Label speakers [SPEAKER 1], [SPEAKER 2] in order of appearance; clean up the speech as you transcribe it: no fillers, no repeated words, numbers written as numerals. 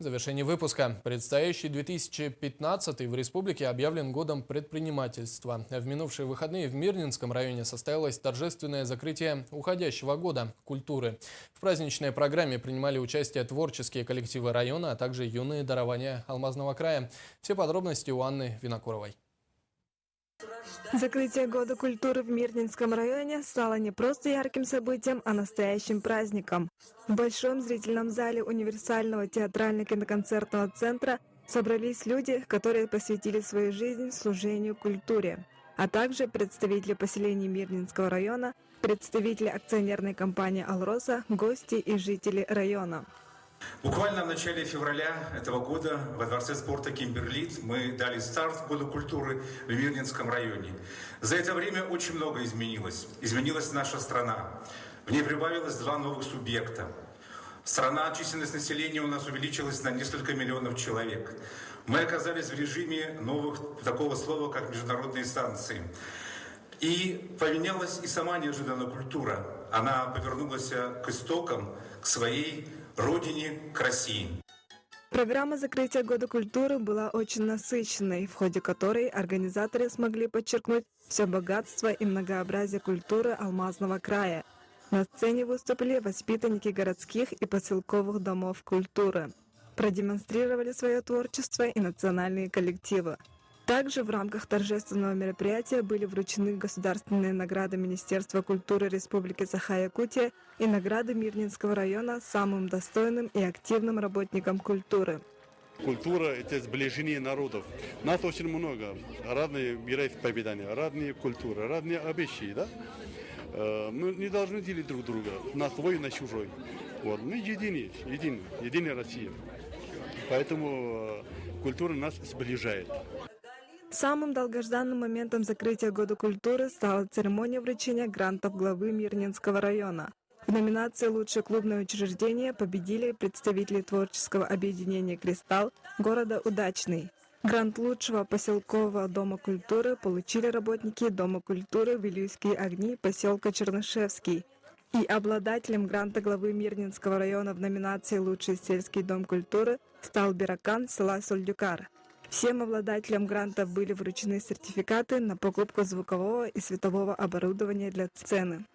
[SPEAKER 1] В завершении выпуска. Предстоящий 2015 в республике объявлен годом предпринимательства. В минувшие выходные в Мирнинском районе состоялось торжественное закрытие уходящего года культуры. В праздничной программе принимали участие творческие коллективы района, а также юные дарования Алмазного края. Все подробности у Анны Винокуровой.
[SPEAKER 2] Закрытие Года культуры в Мирнинском районе стало не просто ярким событием, а настоящим праздником. В большом зрительном зале универсального театрально-киноконцертного центра собрались люди, которые посвятили свою жизнь служению культуре, а также представители поселений Мирнинского района, представители акционерной компании «Алроса», гости и жители района.
[SPEAKER 3] Буквально в начале февраля этого года во Дворце спорта «Кимберлит» мы дали старт Году культуры в Мирнинском районе. За это время очень много изменилось. Изменилась наша страна. В ней прибавилось 2 новых субъекта. Страна, численность населения у нас увеличилась на несколько миллионов человек. Мы оказались в режиме новых, такого слова, как международные санкции. И поменялась и сама неожиданно культура. Она повернулась к истокам, к своей родине, к России.
[SPEAKER 2] Программа закрытия Года культуры была очень насыщенной, в ходе которой организаторы смогли подчеркнуть все богатство и многообразие культуры Алмазного края. На сцене выступили воспитанники городских и поселковых домов культуры. Продемонстрировали свое творчество и национальные коллективы. Также в рамках торжественного мероприятия были вручены государственные награды Министерства культуры Республики Саха-Якутия и награды Мирнинского района самым достойным и активным работникам культуры.
[SPEAKER 4] Культура – это сближение народов. Нас очень много. Разные вероисповедания, разные культуры, разные обычаи. Да? Мы не должны делить друг друга на свой и на чужой. Вот. Мы единая Россия. Поэтому культура нас сближает.
[SPEAKER 2] Самым долгожданным моментом закрытия Года культуры стала церемония вручения грантов главы Мирнинского района. В номинации «Лучшее клубное учреждение» победили представители творческого объединения «Кристалл» города Удачный. Грант лучшего поселкового дома культуры получили работники Дома культуры «Вилюйские огни» поселка Чернышевский. И обладателем гранта главы Мирнинского района в номинации «Лучший сельский дом культуры» стал Биракан села Сольдюкар. Всем обладателям грантов были вручены сертификаты на покупку звукового и светового оборудования для сцены.